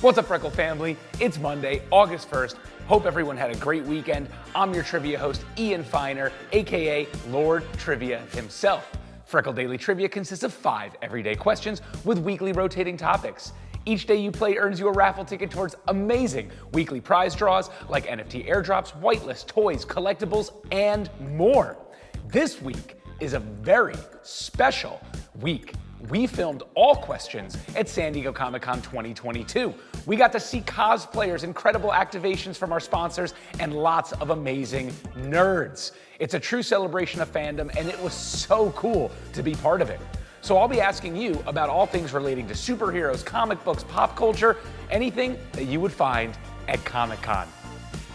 What's up, Freckle family? It's Monday, August 1st. Hope everyone had a great weekend. I'm your trivia host, Ian Feiner, aka Lord Trivia himself. Freckle Daily Trivia consists of 5 everyday questions with weekly rotating topics. Each day you play earns you a raffle ticket towards amazing weekly prize draws like NFT airdrops, whitelist, toys, collectibles, and more. This week is a very special week. We filmed all questions at San Diego Comic-Con 2022. We got to see cosplayers, incredible activations from our sponsors, and lots of amazing nerds. It's a true celebration of fandom, and it was so cool to be part of it. So I'll be asking you about all things relating to superheroes, comic books, pop culture, anything that you would find at Comic-Con.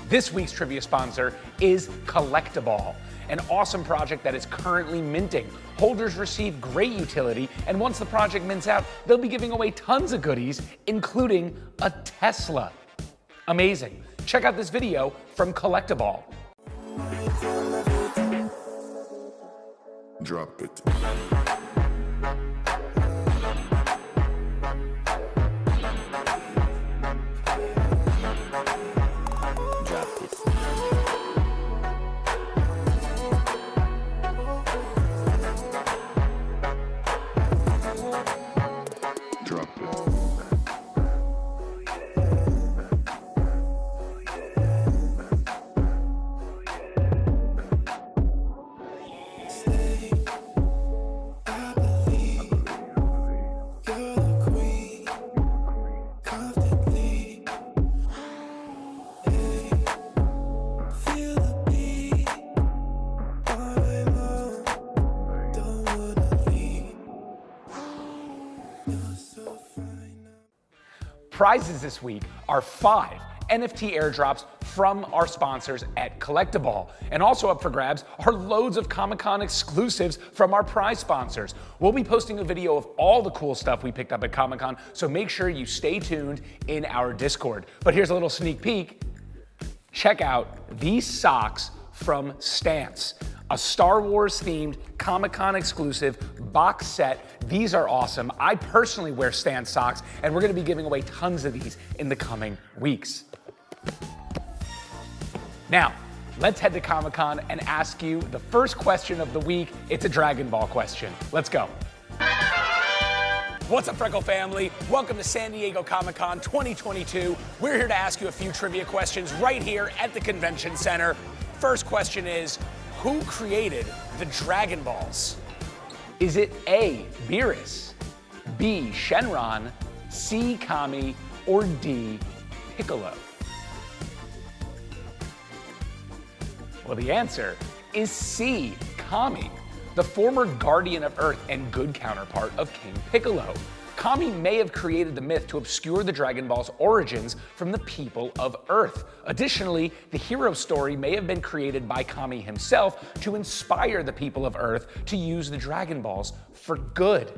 This week's trivia sponsor is Collectable, an awesome project that is currently minting. Holders receive great utility, and once the project mints out, they'll be giving away tons of goodies, including a Tesla. Amazing. Check out this video from Collectable. Drop it. Prizes this week are 5 NFT airdrops from our sponsors at Collectable. And also up for grabs are loads of Comic-Con exclusives from our prize sponsors. We'll be posting a video of all the cool stuff we picked up at Comic-Con, so make sure you stay tuned in our Discord. But here's a little sneak peek. Check out these socks from Stance, a Star Wars themed Comic-Con exclusive box set. These are awesome. I personally wear Stance socks, and we're gonna be giving away tons of these in the coming weeks. Now, let's head to Comic-Con and ask you the first question of the week. It's a Dragon Ball question. Let's go. What's up, Freckle family? Welcome to San Diego Comic-Con 2022. We're here to ask you a few trivia questions right here at the Convention Center. First question is, who created the Dragon Balls? Is it A, Beerus, B, Shenron, C, Kami, or D, Piccolo? Well, the answer is C, Kami, the former guardian of Earth and good counterpart of King Piccolo. Kami may have created the myth to obscure the Dragon Ball's origins from the people of Earth. Additionally, the hero story may have been created by Kami himself to inspire the people of Earth to use the Dragon Balls for good.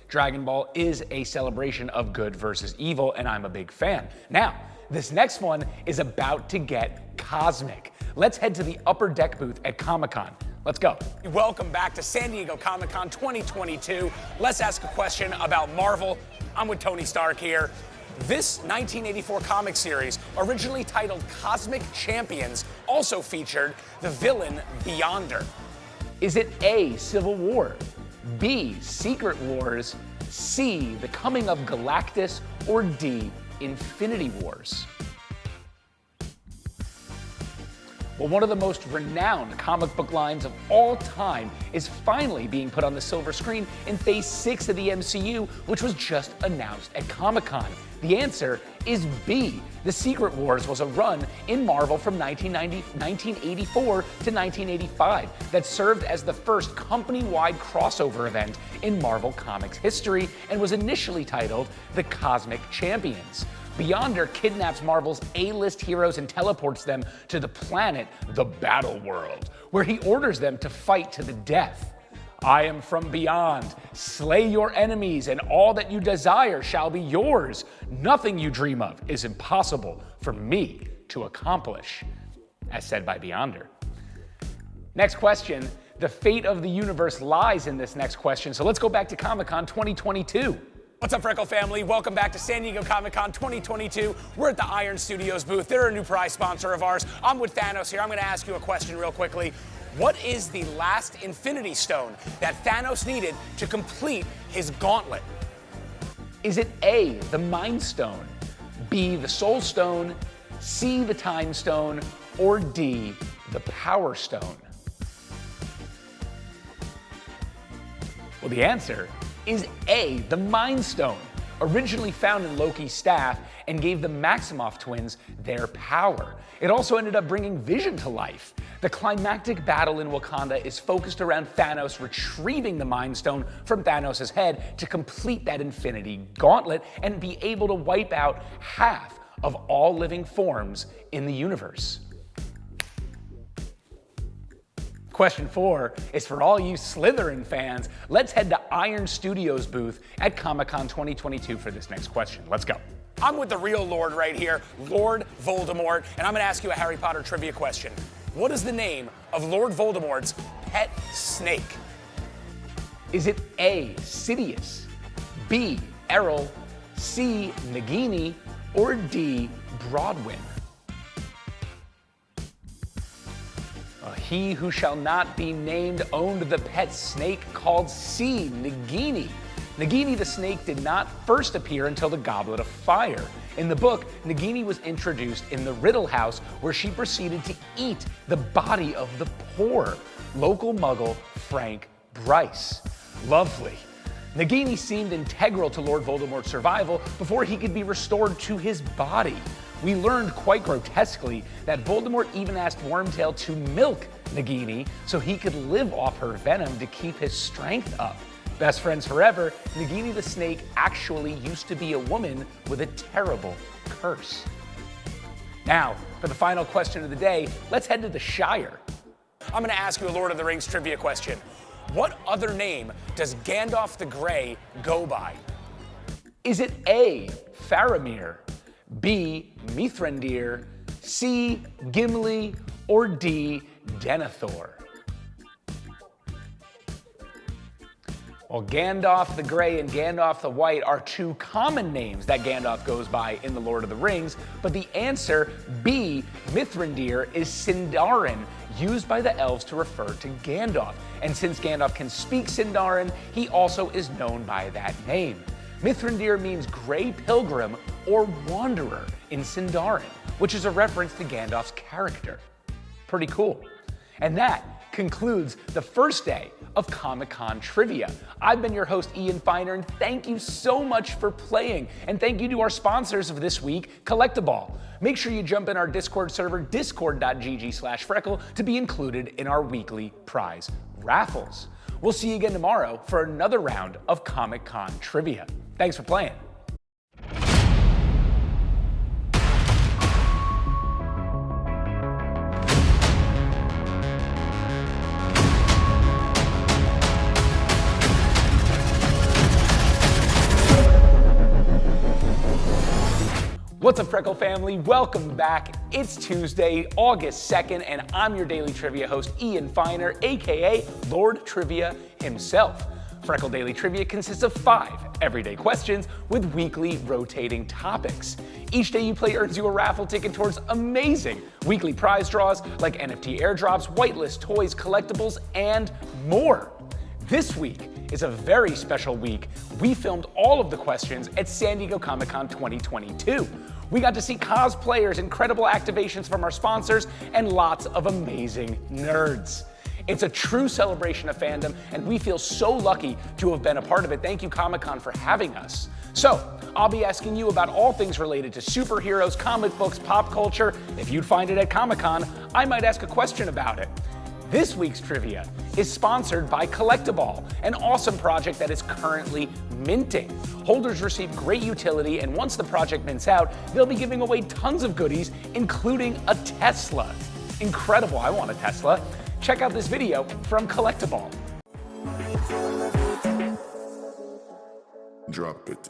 Dragon Ball is a celebration of good versus evil, and I'm a big fan. Now, this next one is about to get cosmic. Let's head to the upper deck booth at Comic-Con. Let's go. Welcome back to San Diego Comic-Con 2022. Let's ask a question about Marvel. I'm with Tony Stark here. This 1984 comic series, originally titled Cosmic Champions, also featured the villain Beyonder. Is it A, Civil War, B, Secret Wars, C, The Coming of Galactus, or D, Infinity Wars? Well, one of the most renowned comic book lines of all time is finally being put on the silver screen in Phase 6 of the MCU, which was just announced at Comic-Con. The answer is B. The Secret Wars was a run in Marvel from 1984 to 1985 that served as the first company-wide crossover event in Marvel Comics history and was initially titled The Cosmic Champions. Beyonder kidnaps Marvel's A-list heroes and teleports them to the planet, the Battle World, where he orders them to fight to the death. I am from beyond. Slay your enemies, and all that you desire shall be yours. Nothing you dream of is impossible for me to accomplish, as said by Beyonder. Next question. The fate of the universe lies in this next question, so let's go back to Comic-Con 2022. What's up, Freckle family? Welcome back to San Diego Comic-Con 2022. We're at the Iron Studios booth. They're a new prize sponsor of ours. I'm with Thanos here. I'm going to ask you a question real quickly. What is the last Infinity Stone that Thanos needed to complete his gauntlet? Is it A, the Mind Stone, B, the Soul Stone, C, the Time Stone, or D, the Power Stone? Well, the answer is A, the Mind Stone, originally found in Loki's staff and gave the Maximoff twins their power. It also ended up bringing Vision to life. The climactic battle in Wakanda is focused around Thanos retrieving the Mind Stone from Thanos' head to complete that Infinity Gauntlet and be able to wipe out half of all living forms in the universe. Question 4 is for all you Slytherin fans. Let's head to Iron Studios booth at Comic-Con 2022 for this next question. Let's go. I'm with the real Lord right here, Lord Voldemort, and I'm gonna ask you a Harry Potter trivia question. What is the name of Lord Voldemort's pet snake? Is it A, Sidious, B, Errol, C, Nagini, or D, Broadwin? He who shall not be named owned the pet snake called C, Nagini. Nagini the snake did not first appear until the Goblet of Fire. In the book, Nagini was introduced in the Riddle House, where she proceeded to eat the body of the poor local muggle Frank Bryce. Lovely. Nagini seemed integral to Lord Voldemort's survival before he could be restored to his body. We learned quite grotesquely that Voldemort even asked Wormtail to milk Nagini so he could live off her venom to keep his strength up. Best friends forever, Nagini the snake actually used to be a woman with a terrible curse. Now, for the final question of the day, let's head to the Shire. I'm going to ask you a Lord of the Rings trivia question. What other name does Gandalf the Grey go by? Is it A, Faramir, B, Mithrandir, C, Gimli, or D, Denethor? Well, Gandalf the Grey and Gandalf the White are two common names that Gandalf goes by in The Lord of the Rings, but the answer, B, Mithrandir, is Sindarin, used by the elves to refer to Gandalf. And since Gandalf can speak Sindarin, he also is known by that name. Mithrandir means Grey Pilgrim or Wanderer in Sindarin, which is a reference to Gandalf's character. Pretty cool. And that concludes the first day of Comic-Con Trivia. I've been your host, Ian Finer, and thank you so much for playing. And thank you to our sponsors of this week, Collectable. Make sure you jump in our Discord server, discord.gg/Freckle, to be included in our weekly prize raffles. We'll see you again tomorrow for another round of Comic-Con Trivia. Thanks for playing. What's up, Freckle family? Welcome back. It's Tuesday, August 2nd, and I'm your daily trivia host, Ian Finer, aka Lord Trivia himself. Freckle Daily Trivia consists of 5 everyday questions with weekly rotating topics. Each day you play earns you a raffle ticket towards amazing weekly prize draws like NFT airdrops, whitelist toys, collectibles, and more. This week is a very special week. We filmed all of the questions at San Diego Comic-Con 2022. We got to see cosplayers, incredible activations from our sponsors, and lots of amazing nerds. It's a true celebration of fandom, and we feel so lucky to have been a part of it. Thank you, Comic-Con, for having us. So, I'll be asking you about all things related to superheroes, comic books, pop culture. If you'd find it at Comic-Con, I might ask a question about it. This week's trivia is sponsored by Collectable, an awesome project that is currently minting. Holders receive great utility, and once the project mints out, they'll be giving away tons of goodies, including a Tesla. Incredible, I want a Tesla. Check out this video from Collectable. Drop it.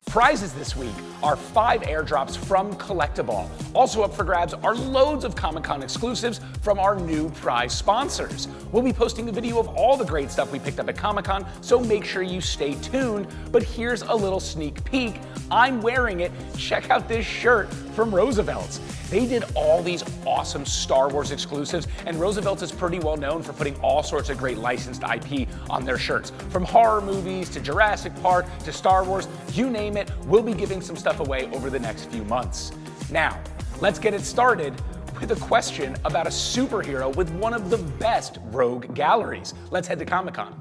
Prizes this week are 5 airdrops from Collectible. Also up for grabs are loads of Comic-Con exclusives from our new prize sponsors. We'll be posting a video of all the great stuff we picked up at Comic-Con, so make sure you stay tuned. But here's a little sneak peek. I'm wearing it. Check out this shirt from Roosevelt's. They did all these awesome Star Wars exclusives, and Roosevelt's is pretty well known for putting all sorts of great licensed IP on their shirts. From horror movies to Jurassic Park to Star Wars, you name it, we'll be giving some stuff away over the next few months. Now, let's get it started with a question about a superhero with one of the best rogue galleries. Let's head to Comic-Con.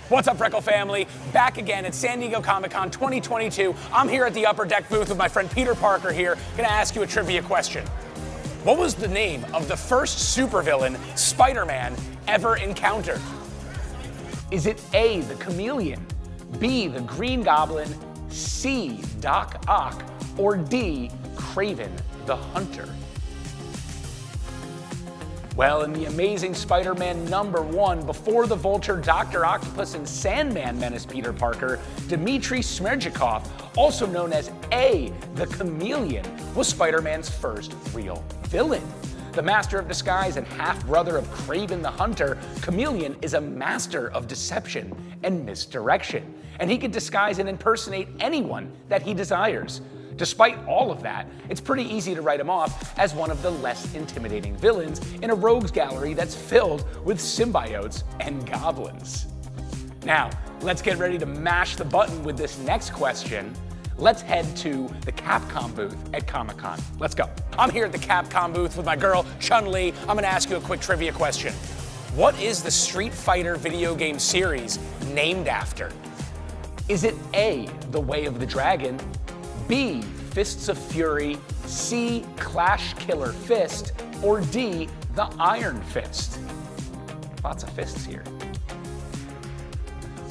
What's up, Freckle family? Back again at San Diego Comic-Con 2022. I'm here at the Upper Deck booth with my friend Peter Parker here. Gonna ask you a trivia question. What was the name of the first supervillain Spider-Man ever encountered? Is it A, the Chameleon, B, the Green Goblin, C, Doc Ock, or D, Kraven the Hunter? Well, in the Amazing Spider-Man #1, before the Vulture, Dr. Octopus, and Sandman menace Peter Parker, Dmitry Smerdyakov, also known as A, the Chameleon, was Spider-Man's first real villain. The master of disguise and half-brother of Kraven the Hunter, Chameleon is a master of deception and misdirection, and he can disguise and impersonate anyone that he desires. Despite all of that, it's pretty easy to write him off as one of the less intimidating villains in a rogues gallery that's filled with symbiotes and goblins. Now, let's get ready to mash the button with this next question. Let's head to the Capcom booth at Comic-Con. Let's go. I'm here at the Capcom booth with my girl, Chun-Li. I'm gonna ask you a quick trivia question. What is the Street Fighter video game series named after? Is it A, The Way of the Dragon, B, Fists of Fury, C, Clash Killer Fist, or D, the Iron Fist? Lots of fists here.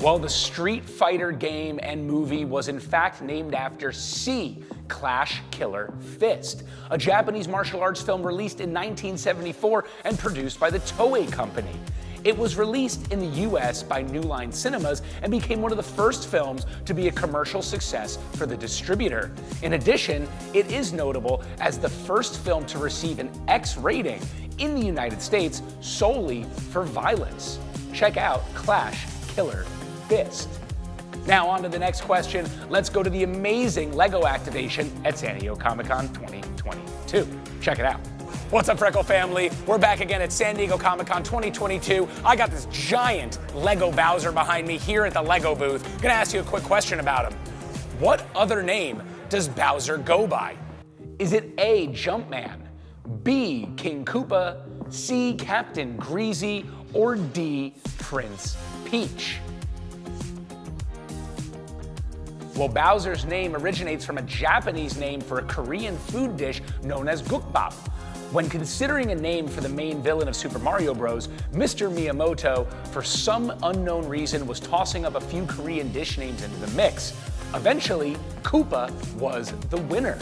Well, the Street Fighter game and movie was in fact named after C, Clash Killer Fist, a Japanese martial arts film released in 1974 and produced by the Toei Company. It was released in the US by New Line Cinemas and became one of the first films to be a commercial success for the distributor. In addition, it is notable as the first film to receive an X rating in the United States solely for violence. Check out Clash Killer Fist. Now on to the next question. Let's go to the amazing LEGO activation at San Diego Comic-Con 2022. Check it out. What's up, Freckle family? We're back again at San Diego Comic-Con 2022. I got this giant Lego Bowser behind me here at the Lego booth. Gonna ask you a quick question about him. What other name does Bowser go by? Is it A, Jumpman, B, King Koopa, C, Captain Greasy, or D, Prince Peach? Well, Bowser's name originates from a Japanese name for a Korean food dish known as gukbap. When considering a name for the main villain of Super Mario Bros., Mr. Miyamoto, for some unknown reason, was tossing up a few Korean dish names into the mix. Eventually, Koopa was the winner.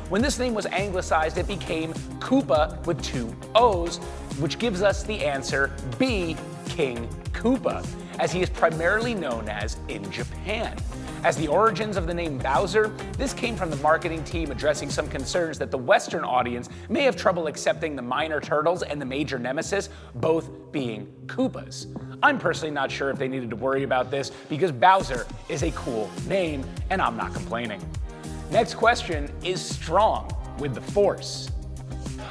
When this name was anglicized, it became Koopa with 2 O's, which gives us the answer B, King Koopa, as he is primarily known as in Japan. As the origins of the name Bowser, this came from the marketing team addressing some concerns that the Western audience may have trouble accepting the minor turtles and the major nemesis, both being Koopas. I'm personally not sure if they needed to worry about this because Bowser is a cool name and I'm not complaining. Next question is strong with the Force.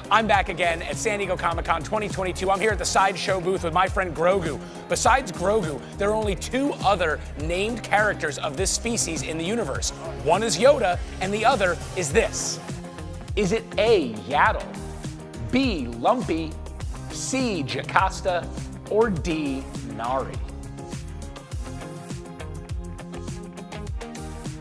I'm back again at San Diego Comic-Con 2022. I'm here at the Sideshow booth with my friend Grogu. Besides Grogu, there are only 2 other named characters of this species in the universe. One is Yoda, and the other is this. Is it A, Yaddle, B, Lumpy, C, Jocasta, or D, Nari?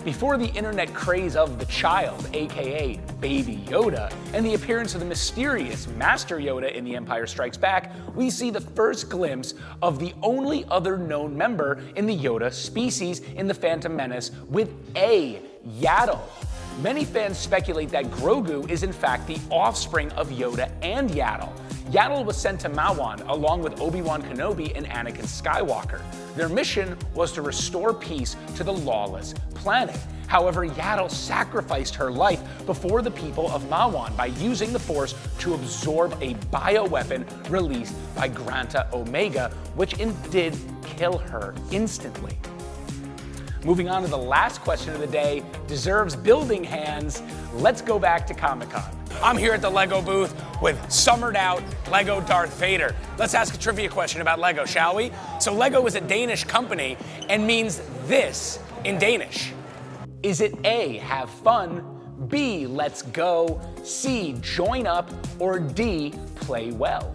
Before the internet craze of the child, aka Baby Yoda, and the appearance of the mysterious Master Yoda in The Empire Strikes Back, we see the first glimpse of the only other known member in the Yoda species in The Phantom Menace with A, Yaddle. Many fans speculate that Grogu is in fact the offspring of Yoda and Yaddle. Yaddle was sent to Mawan along with Obi-Wan Kenobi and Anakin Skywalker. Their mission was to restore peace to the lawless planet. However, Yaddle sacrificed her life before the people of Mawan by using the Force to absorb a bioweapon released by Granta Omega, which did kill her instantly. Moving on to the last question of the day, deserves building hands. Let's go back to Comic-Con. I'm here at the Lego booth with summered out Lego Darth Vader. Let's ask a trivia question about Lego, shall we? So Lego is a Danish company and means this in Danish. Is it A, have fun, B, let's go, C, join up, or D, play well?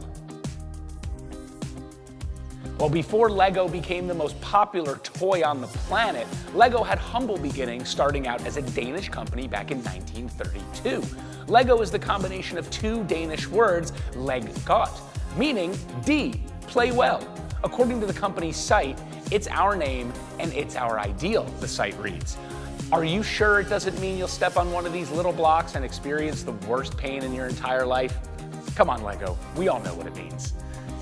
Well, before Lego became the most popular toy on the planet, Lego had humble beginnings, starting out as a Danish company back in 1932. Lego is the combination of two Danish words, leg godt, meaning D, play well. According to the company's site, it's our name and it's our ideal, the site reads. Are you sure it doesn't mean you'll step on one of these little blocks and experience the worst pain in your entire life? Come on, Lego, we all know what it means.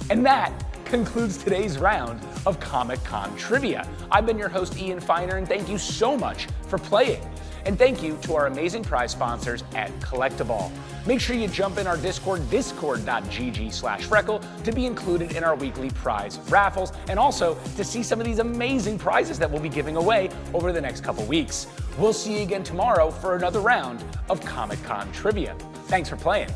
And that concludes today's round of Comic-Con Trivia. I've been your host, Ian Feiner, and thank you so much for playing. And thank you to our amazing prize sponsors at Collectible. Make sure you jump in our Discord, discord.gg/Freckle, to be included in our weekly prize raffles, and also to see some of these amazing prizes that we'll be giving away over the next couple weeks. We'll see you again tomorrow for another round of Comic-Con Trivia. Thanks for playing.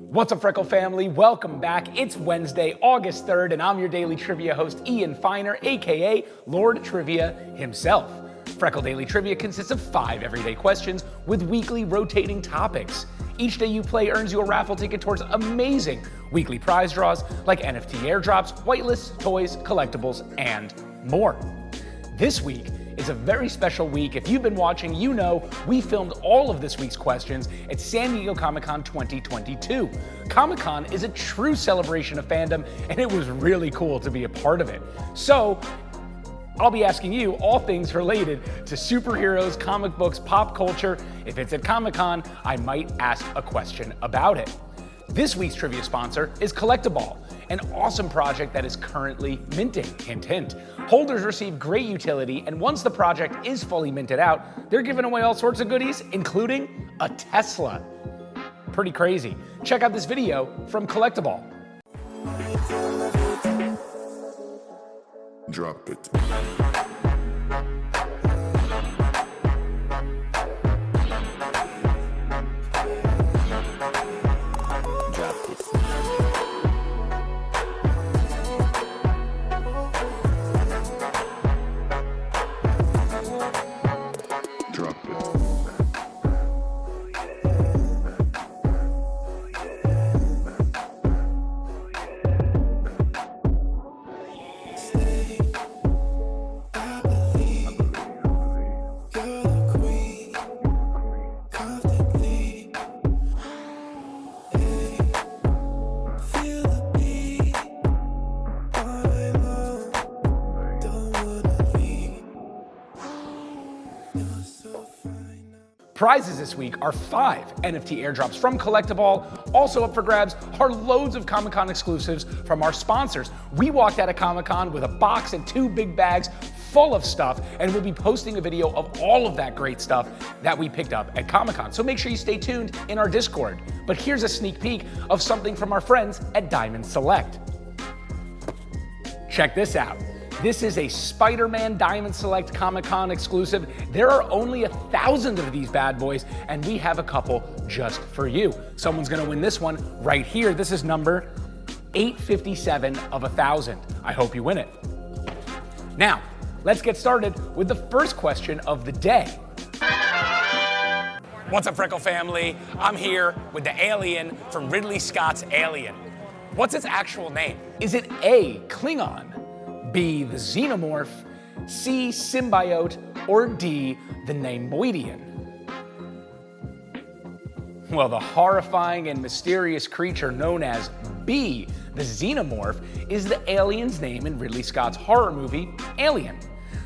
What's up, Freckle family? Welcome back. It's Wednesday, August 3rd, and I'm your daily trivia host, Ian Feiner, aka Lord Trivia himself. Freckle Daily Trivia consists of 5 everyday questions with weekly rotating topics. Each day you play earns you a raffle ticket towards amazing weekly prize draws like NFT airdrops, whitelists, toys, collectibles, and more. This week is a very special week. If you've been watching, you know we filmed all of this week's questions at San Diego Comic-Con 2022. Comic-Con is a true celebration of fandom, and it was really cool to be a part of it. So, I'll be asking you all things related to superheroes, comic books, pop culture. If it's at Comic-Con, I might ask a question about it. This week's trivia sponsor is Collectible, an awesome project that is currently minting, hint, hint. Holders receive great utility, and once the project is fully minted out, they're giving away all sorts of goodies, including a Tesla. Pretty crazy. Check out this video from Collectible. Drop it. Prizes this week are 5 NFT airdrops from Collectible. Also up for grabs are loads of Comic-Con exclusives from our sponsors. We walked out of Comic-Con with a box and 2 big bags full of stuff, and we'll be posting a video of all of that great stuff that we picked up at Comic-Con. So make sure you stay tuned in our Discord. But here's a sneak peek of something from our friends at Diamond Select. Check this out. This is a Spider-Man Diamond Select Comic-Con exclusive. There are only 1,000 of these bad boys, and we have a couple just for you. Someone's gonna win this one right here. This is number 857 of 1,000. I hope you win it. Now, let's get started with the first question of the day. What's up, Freckle family? I'm here with the alien from Ridley Scott's Alien. What's its actual name? Is it A, Klingon, B, the Xenomorph, C, Symbiote, or D, the Neimoidian? Well, the horrifying and mysterious creature known as B, the Xenomorph, is the alien's name in Ridley Scott's horror movie, Alien.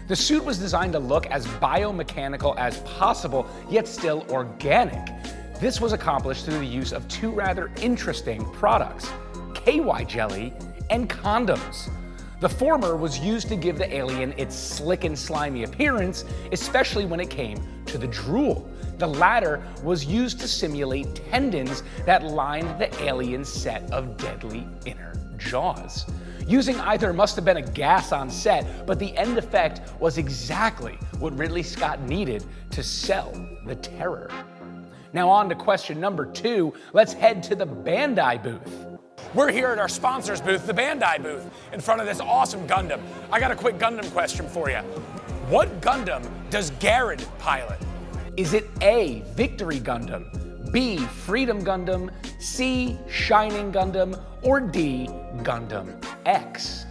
The suit was designed to look as biomechanical as possible, yet still organic. This was accomplished through the use of two rather interesting products, KY jelly and condoms. The former was used to give the alien its slick and slimy appearance, especially when it came to the drool. The latter was used to simulate tendons that lined the alien's set of deadly inner jaws. Using either must have been a gas on set, but the end effect was exactly what Ridley Scott needed to sell the terror. Now on to question number 2, let's head to the Bandai booth. We're here at our sponsor's booth, the Bandai booth, in front of this awesome Gundam. I got a quick Gundam question for you. What Gundam does Garrett pilot? Is it A, Victory Gundam, B, Freedom Gundam, C, Shining Gundam, or D, Gundam X?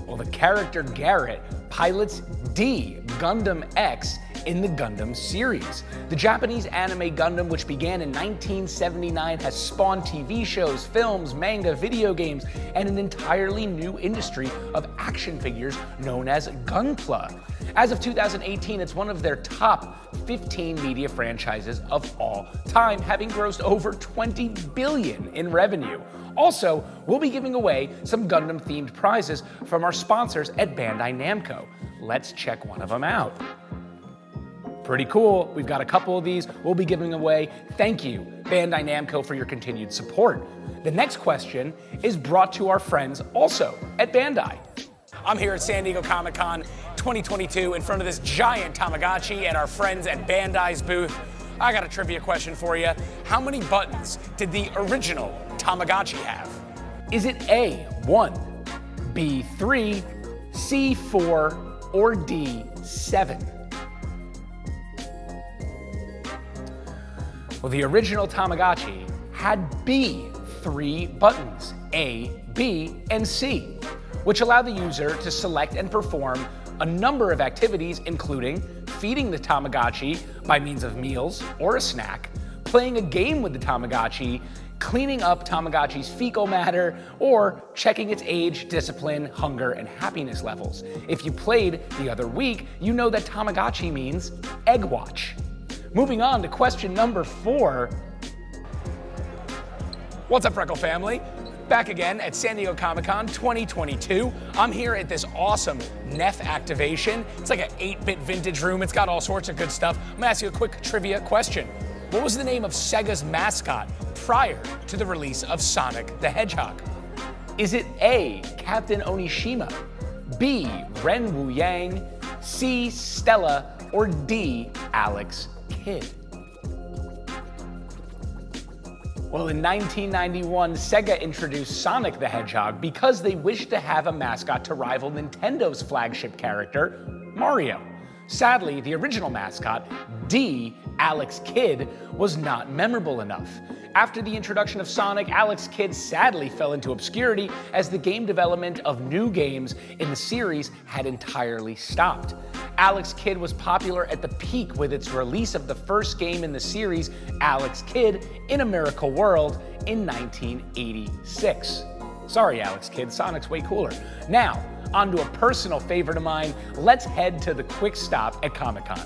Well, the character Garrett pilots D, Gundam X, in the Gundam series. The Japanese anime Gundam, which began in 1979, has spawned TV shows, films, manga, video games, and an entirely new industry of action figures known as Gunpla. As of 2018, it's one of their top 15 media franchises of all time, having grossed over $20 billion in revenue. Also, we'll be giving away some Gundam-themed prizes from our sponsors at Bandai Namco. Let's check one of them out. Pretty cool. We've got a couple of these we'll be giving away. Thank you, Bandai Namco, for your continued support. The next question is brought to our friends also at Bandai. I'm here at San Diego Comic-Con 2022 in front of this giant Tamagotchi at our friends at Bandai's booth. I got a trivia question for you. How many buttons did the original Tamagotchi have? Is it A, 1, B, 3, C, 4, or D, 7? Well, the original Tamagotchi had B, 3 buttons, A, B, and C, which allowed the user to select and perform a number of activities, including feeding the Tamagotchi by means of meals or a snack, playing a game with the Tamagotchi, cleaning up Tamagotchi's fecal matter, or checking its age, discipline, hunger, and happiness levels. If you played the other week, you know that Tamagotchi means egg watch. Moving on to question number 4. What's up, Freckle family? Back again at San Diego Comic-Con 2022. I'm here at this awesome Neff activation. It's like an 8-bit vintage room. It's got all sorts of good stuff. I'm gonna ask you a quick trivia question. What was the name of Sega's mascot prior to the release of Sonic the Hedgehog? Is it A, Captain Onishima, B, Ren Wu Yang, C, Stella, or D, Alex Kidd? Well, in 1991, Sega introduced Sonic the Hedgehog because they wished to have a mascot to rival Nintendo's flagship character, Mario. Sadly, the original mascot, D, Alex Kidd, was not memorable enough. After the introduction of Sonic, Alex Kidd sadly fell into obscurity as the game development of new games in the series had entirely stopped. Alex Kidd was popular at the peak with its release of the first game in the series, Alex Kidd in a Miracle World, in 1986. Sorry, Alex Kidd, Sonic's way cooler. Now, on to a personal favorite of mine. Let's head to the quick stop at Comic-Con.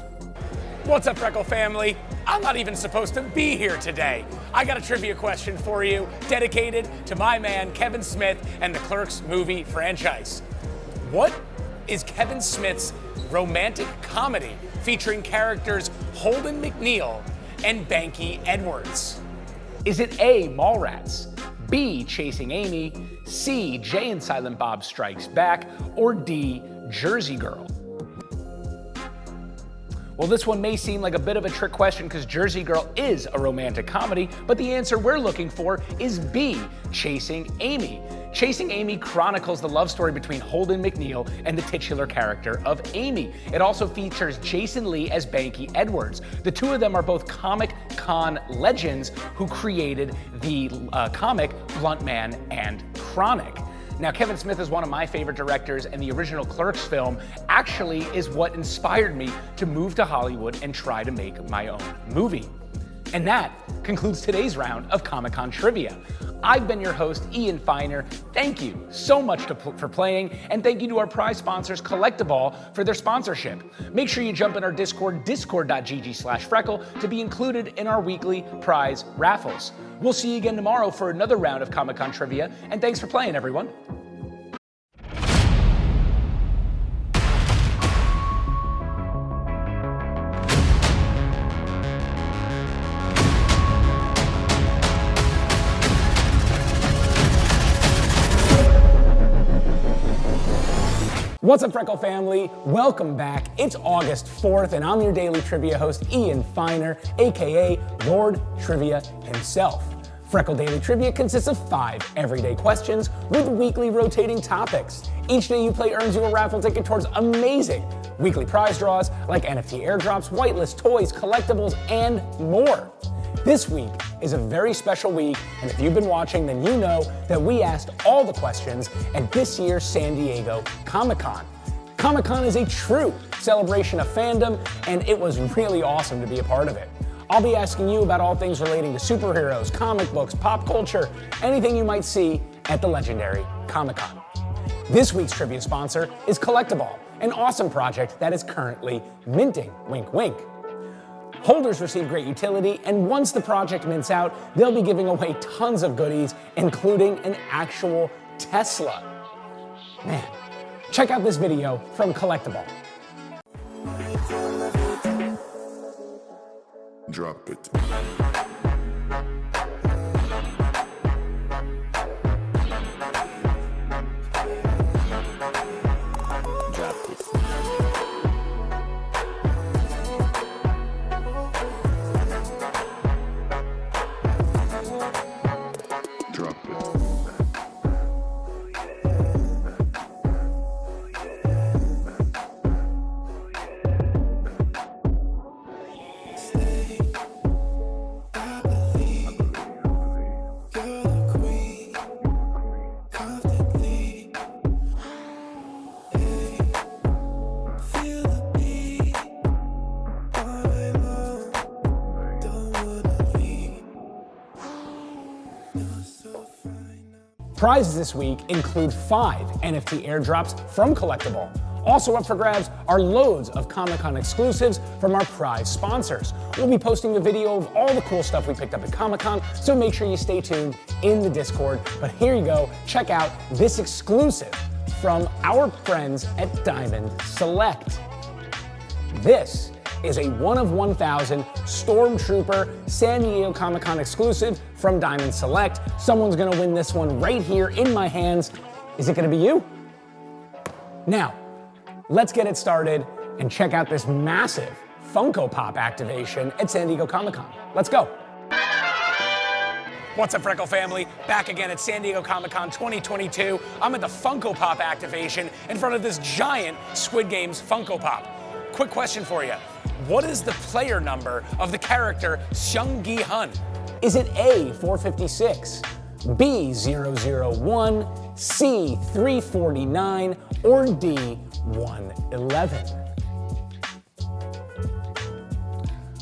What's up, Freckle family? I'm not even supposed to be here today. I got a trivia question for you dedicated to my man Kevin Smith and the Clerks movie franchise. What is Kevin Smith's romantic comedy featuring characters Holden McNeil and Banky Edwards? Is it A, Mallrats, B, Chasing Amy, C, Jay and Silent Bob Strikes Back, or D, Jersey Girl? Well, this one may seem like a bit of a trick question because Jersey Girl is a romantic comedy, but the answer we're looking for is B, Chasing Amy. Chasing Amy chronicles the love story between Holden McNeil and the titular character of Amy. It also features Jason Lee as Banky Edwards. The two of them are both Comic Con legends who created the comic Blunt Man and Chronic. Now, Kevin Smith is one of my favorite directors, and the original Clerks film actually is what inspired me to move to Hollywood and try to make my own movie. And that concludes today's round of Comic-Con Trivia. I've been your host, Ian Feiner. Thank you so much for playing, and thank you to our prize sponsors, Collectable, for their sponsorship. Make sure you jump in our Discord, discord.gg/Freckle, to be included in our weekly prize raffles. We'll see you again tomorrow for another round of Comic-Con Trivia, and thanks for playing, everyone. What's up, Freckle family? Welcome back. It's August 4th, and I'm your daily trivia host, Ian Feiner, aka Lord Trivia himself. Freckle Daily Trivia consists of 5 everyday questions with weekly rotating topics. Each day you play earns you a raffle ticket towards amazing weekly prize draws like NFT airdrops, whitelist toys, collectibles, and more. This week is a very special week, and if you've been watching, then you know that we asked all the questions at this year's San Diego Comic-Con. Comic-Con is a true celebration of fandom, and it was really awesome to be a part of it. I'll be asking you about all things relating to superheroes, comic books, pop culture, anything you might see at the legendary Comic-Con. This week's trivia sponsor is Collectable, an awesome project that is currently minting, wink wink. Holders receive great utility, and once the project mints out, they'll be giving away tons of goodies, including an actual Tesla. Man, check out this video from Collectable. Drop it. Prizes this week include 5 NFT airdrops from Collectable. Also up for grabs are loads of Comic-Con exclusives from our prize sponsors. We'll be posting a video of all the cool stuff we picked up at Comic-Con, so make sure you stay tuned in the Discord. But here you go, check out this exclusive from our friends at Diamond Select. This is a 1 of 1,000 Stormtrooper San Diego Comic-Con exclusive from Diamond Select. Someone's gonna win this one right here in my hands. Is it gonna be you? Now, let's get it started and check out this massive Funko Pop activation at San Diego Comic-Con. Let's go. What's up, Freckle family? Back again at San Diego Comic-Con 2022. I'm at the Funko Pop activation in front of this giant Squid Games Funko Pop. Quick question for you. What is the player number of the character Seung-gi-hun? Is it A, 456, B, 001, C, 349, or D, 111?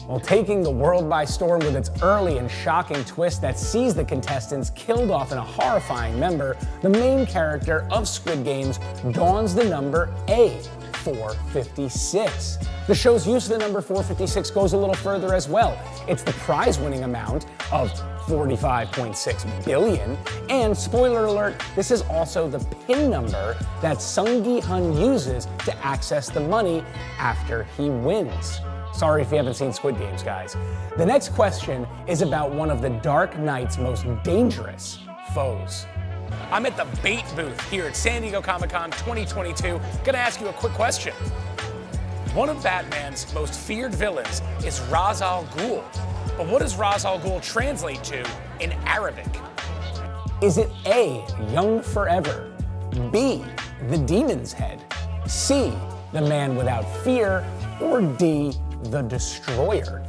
Well, taking the world by storm with its early and shocking twist that sees the contestants killed off in a horrifying member, the main character of Squid Games dons the number A, 456. The show's use of the number 456 goes a little further as well. It's the prize-winning amount of $45.6 billion, and spoiler alert, this is also the PIN number that Seung-gi-hun uses to access the money after he wins. Sorry if you haven't seen Squid Games, guys. The next question is about one of the Dark Knight's most dangerous foes. I'm at the bait booth here at San Diego Comic-Con 2022. Gonna ask you a quick question. One of Batman's most feared villains is Ra's al Ghul. But what does Ra's al Ghul translate to in Arabic? Is it A, young forever, B, the demon's head, C, the man without fear, or D, the destroyer?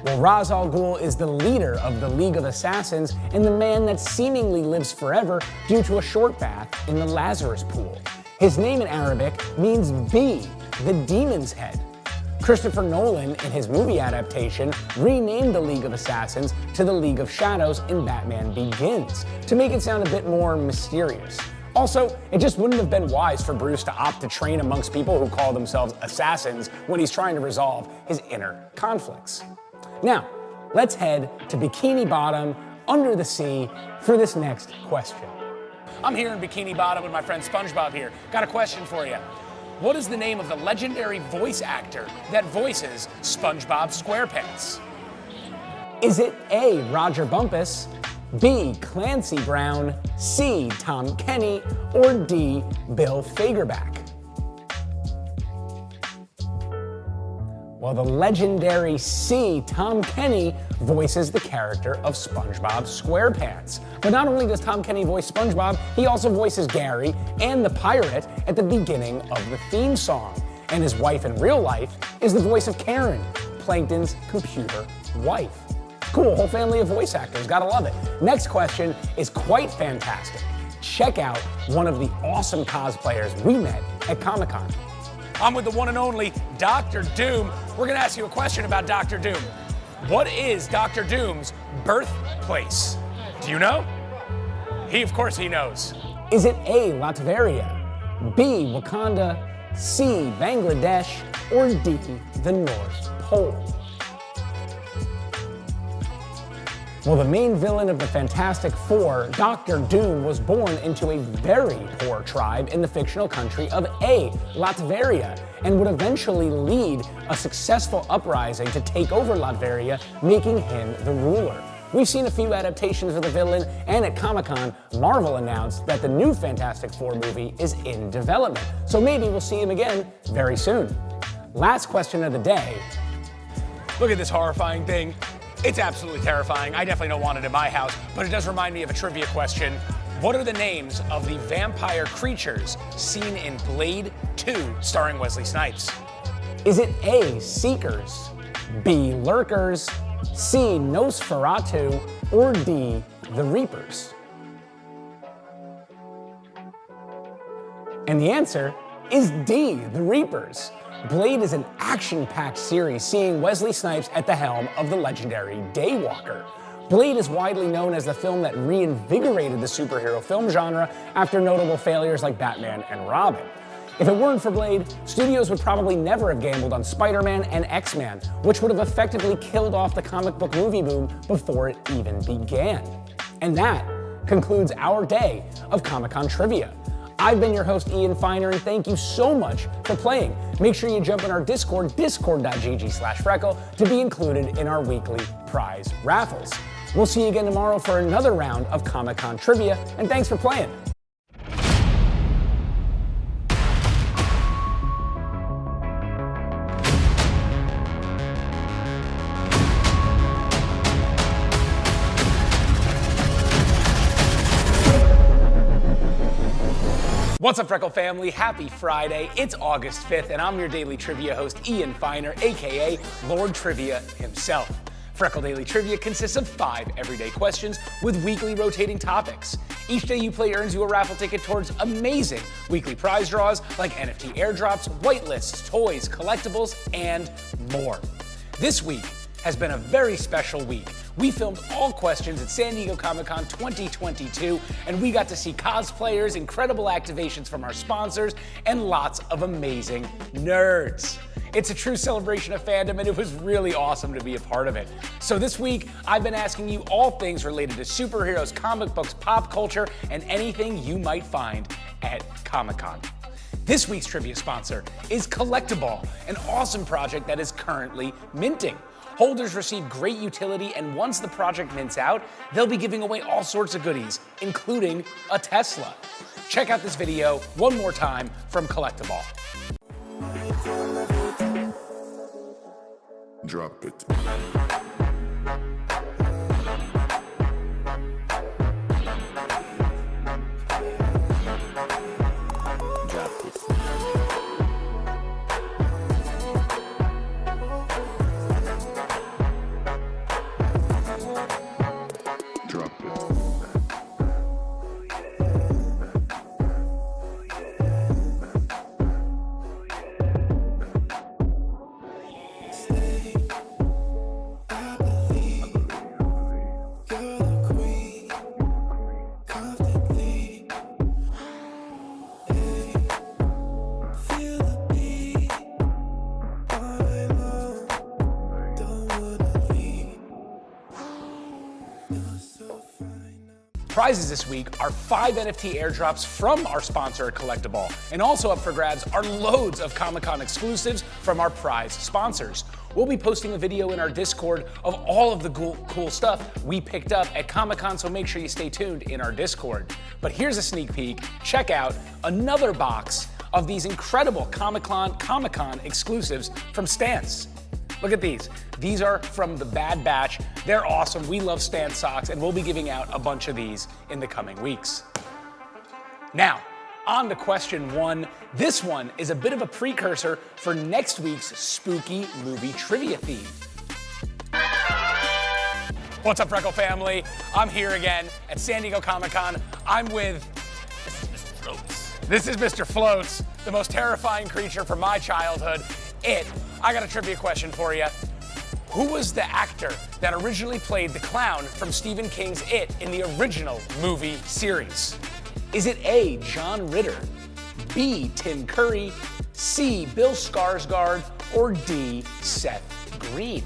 Well, Ra's al Ghul is the leader of the League of Assassins and the man that seemingly lives forever due to a short bath in the Lazarus pool. His name in Arabic means bee, the demon's head. Christopher Nolan, in his movie adaptation, renamed the League of Assassins to the League of Shadows in Batman Begins, to make it sound a bit more mysterious. Also, it just wouldn't have been wise for Bruce to opt to train amongst people who call themselves assassins when he's trying to resolve his inner conflicts. Now, let's head to Bikini Bottom, under the sea, for this next question. I'm here in Bikini Bottom with my friend SpongeBob here. Got a question for you. What is the name of the legendary voice actor that voices SpongeBob SquarePants? Is it A, Roger Bumpus, B, Clancy Brown, C, Tom Kenny, or D, Bill Fagerback? Well, the legendary C, Tom Kenny, voices the character of SpongeBob SquarePants. But not only does Tom Kenny voice SpongeBob, he also voices Gary and the pirate at the beginning of the theme song. And his wife in real life is the voice of Karen, Plankton's computer wife. Cool, whole family of voice actors, gotta love it. Next question is quite fantastic. Check out one of the awesome cosplayers we met at Comic-Con. I'm with the one and only Dr. Doom. We're gonna ask you a question about Dr. Doom. What is Dr. Doom's birthplace? Do you know? Of course he knows. Is it A, Latveria, B, Wakanda, C, Bangladesh, or D, the North Pole? Well, the main villain of the Fantastic Four, Dr. Doom, was born into a very poor tribe in the fictional country of A, Latveria, and would eventually lead a successful uprising to take over Latveria, making him the ruler. We've seen a few adaptations of the villain, and at Comic-Con, Marvel announced that the new Fantastic Four movie is in development, so maybe we'll see him again very soon. Last question of the day. Look at this horrifying thing. It's absolutely terrifying. I definitely don't want it in my house, but it does remind me of a trivia question. What are the names of the vampire creatures seen in Blade 2, starring Wesley Snipes? Is it A, Seekers, B, Lurkers, C, Nosferatu, or D, the Reapers? And the answer is D, the Reapers. Blade is an action-packed series seeing Wesley Snipes at the helm of the legendary Daywalker. Blade is widely known as the film that reinvigorated the superhero film genre after notable failures like Batman and Robin. If it weren't for Blade, studios would probably never have gambled on Spider-Man and X-Men, which would have effectively killed off the comic book movie boom before it even began. And that concludes our day of Comic-Con trivia. I've been your host, Ian Finer, and thank you so much for playing. Make sure you jump in our Discord, discord.gg/Freckle, to be included in our weekly prize raffles. We'll see you again tomorrow for another round of Comic-Con trivia, and thanks for playing. What's up, Freckle family? Happy Friday. It's August 5th, and I'm your daily trivia host, Ian Finer, aka Lord Trivia himself. Freckle Daily Trivia consists of 5 everyday questions with weekly rotating topics. Each day you play earns you a raffle ticket towards amazing weekly prize draws like NFT airdrops, whitelists, toys, collectibles, and more. This week has been a very special week. We filmed all questions at San Diego Comic-Con 2022, and we got to see cosplayers, incredible activations from our sponsors, and lots of amazing nerds. It's a true celebration of fandom, and it was really awesome to be a part of it. So this week, I've been asking you all things related to superheroes, comic books, pop culture, and anything you might find at Comic-Con. This week's trivia sponsor is Collectible, an awesome project that is currently minting. Holders receive great utility, and once the project mints out, they'll be giving away all sorts of goodies, including a Tesla. Check out this video one more time from Collectible. Drop it. Prizes this week are 5 NFT airdrops from our sponsor, Collectible. And also up for grabs are loads of Comic-Con exclusives from our prize sponsors. We'll be posting a video in our Discord of all of the cool stuff we picked up at Comic-Con, so make sure you stay tuned in our Discord. But here's a sneak peek. Check out another box of these incredible Comic-Con exclusives from Stance. Look at these. These are from the Bad Batch. They're awesome. We love Stance socks, and we'll be giving out a bunch of these in the coming weeks. Now, on to question 1. This one is a bit of a precursor for next week's spooky movie trivia theme. What's up, Freckle family? I'm here again at San Diego Comic-Con. I'm with Mr. Floats. This is Mr. Floats, the most terrifying creature from my childhood, It. I got a trivia question for you. Who was the actor that originally played the clown from Stephen King's It in the original movie series? Is it A, John Ritter, B, Tim Curry, C, Bill Skarsgård, or D, Seth Green?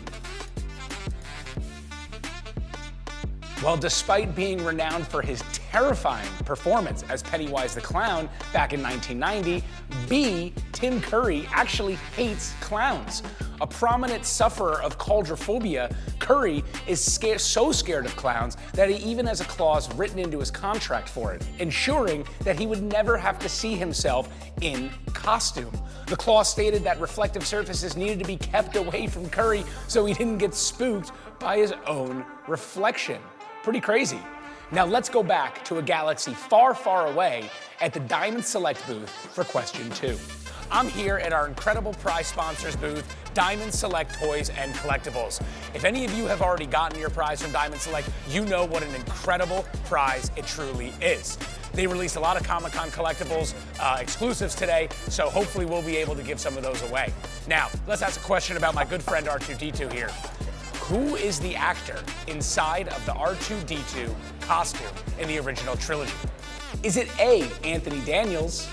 Well, despite being renowned for his terrifying performance as Pennywise the Clown back in 1990, B, Tim Curry actually hates clowns. A prominent sufferer of claustrophobia, Curry is so scared of clowns that he even has a clause written into his contract for it, ensuring that he would never have to see himself in costume. The clause stated that reflective surfaces needed to be kept away from Curry so he didn't get spooked by his own reflection. Pretty crazy. Now let's go back to a galaxy far, far away at the Diamond Select booth for question 2. I'm here at our incredible prize sponsors booth, Diamond Select Toys and Collectibles. If any of you have already gotten your prize from Diamond Select, you know what an incredible prize it truly is. They released a lot of Comic-Con collectibles exclusives today, so hopefully we'll be able to give some of those away. Now, let's ask a question about my good friend R2-D2 here. Who is the actor inside of the R2-D2 costume in the original trilogy? Is it A, Anthony Daniels,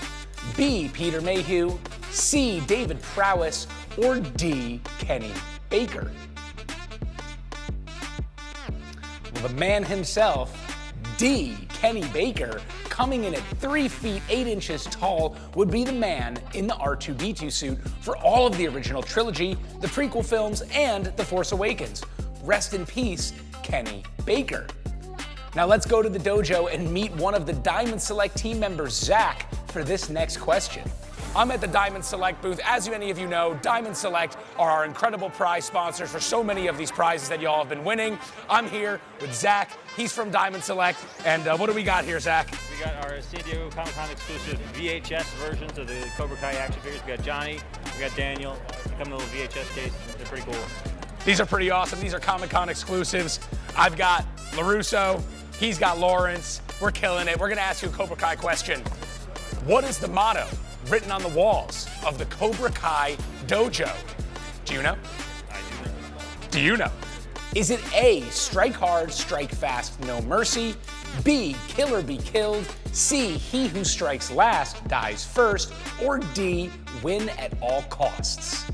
B, Peter Mayhew, C, David Prowse, or D, Kenny Baker? Well, the man himself, D, Kenny Baker, coming in at 3 feet 8 inches tall, would be the man in the R2-D2 suit for all of the original trilogy, the prequel films, and The Force Awakens. Rest in peace, Kenny Baker. Now let's go to the dojo and meet one of the Diamond Select team members, Zach, for this next question. I'm at the Diamond Select booth. As many of you know, Diamond Select are our incredible prize sponsors for so many of these prizes that y'all have been winning. I'm here with Zach. He's from Diamond Select. And what do we got here, Zach? We got our San Diego Comic-Con exclusive VHS versions of the Cobra Kai action figures. We got Johnny, we got Daniel. They come in a little VHS case. They're pretty cool. These are pretty awesome. These are Comic-Con exclusives. I've got LaRusso. He's got Lawrence. We're killing it. We're going to ask you a Cobra Kai question. What is the motto written on the walls of the Cobra Kai dojo? Do you know? I do know. Do you know? Is it A, strike hard, strike fast, no mercy, B, kill or be killed, C, he who strikes last dies first, or D, win at all costs?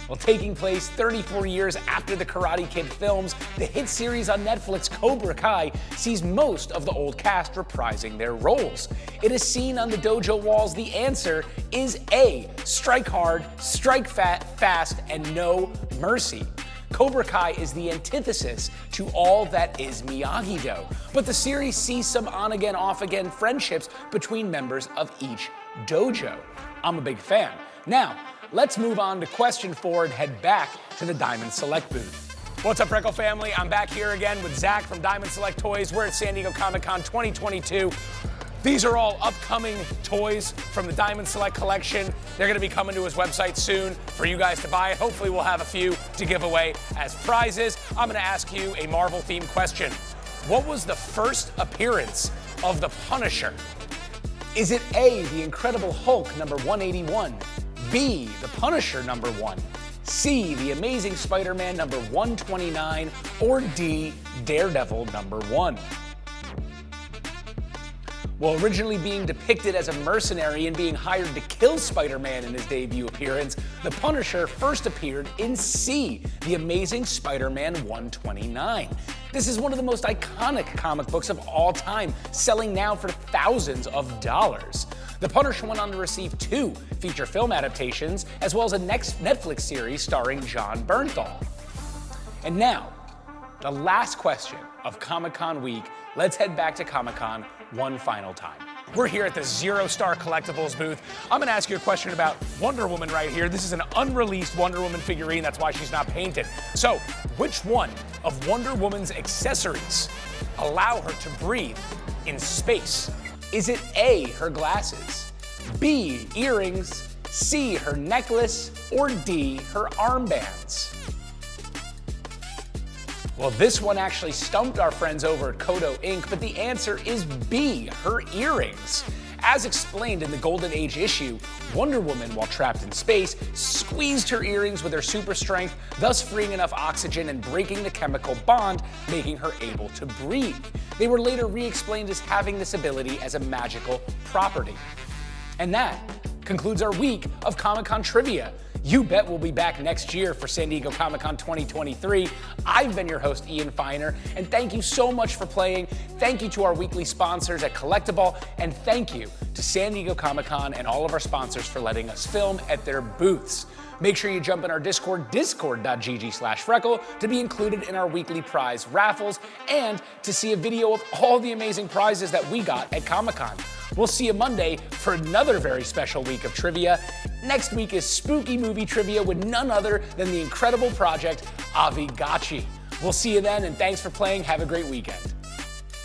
Well, taking place 34 years after the Karate Kid films, the hit series on Netflix, Cobra Kai, sees most of the old cast reprising their roles. It is seen on the dojo walls. The answer is A, strike hard, strike fast, and no mercy. Cobra Kai is the antithesis to all that is Miyagi-Do, but the series sees some on-again, off-again friendships between members of each dojo. I'm a big fan. Now, let's move on to question 4 and head back to the Diamond Select booth. What's up, Freckle family? I'm back here again with Zach from Diamond Select Toys. We're at San Diego Comic-Con 2022. These are all upcoming toys from the Diamond Select collection. They're gonna be coming to his website soon for you guys to buy. Hopefully we'll have a few to give away as prizes. I'm gonna ask you a Marvel-themed question. What was the first appearance of the Punisher? Is it A, the Incredible Hulk number 181, B, the Punisher number 1, C, the Amazing Spider-Man number 129, or D, Daredevil number 1? While originally being depicted as a mercenary and being hired to kill Spider-Man in his debut appearance, the Punisher first appeared in C, The Amazing Spider-Man 129. This is one of the most iconic comic books of all time, selling now for thousands of dollars. The Punisher went on to receive 2 feature film adaptations, as well as a next Netflix series starring Jon Bernthal. And now, the last question of Comic-Con week. Let's head back to Comic-Con one final time. We're here at the Zero Star Collectibles booth. I'm gonna ask you a question about Wonder Woman right here. This is an unreleased Wonder Woman figurine, that's why she's not painted. So, which one of Wonder Woman's accessories allow her to breathe in space? Is it A, her glasses, B, earrings, C, her necklace, or D, her armbands? Well, this one actually stumped our friends over at Kodo Inc., but the answer is B, her earrings. As explained in the Golden Age issue, Wonder Woman, while trapped in space, squeezed her earrings with her super strength, thus freeing enough oxygen and breaking the chemical bond, making her able to breathe. They were later re-explained as having this ability as a magical property. And that concludes our week of Comic-Con trivia. You bet we'll be back next year for San Diego Comic-Con 2023. I've been your host, Ian Feiner, and thank you so much for playing. Thank you to our weekly sponsors at Collectible, and thank you to San Diego Comic-Con and all of our sponsors for letting us film at their booths. Make sure you jump in our Discord, discord.gg/Freckle, to be included in our weekly prize raffles and to see a video of all the amazing prizes that we got at Comic-Con. We'll see you Monday for another very special week of trivia. Next week is spooky movie trivia with none other than the incredible project Avigachi. We'll see you then, and thanks for playing. Have a great weekend.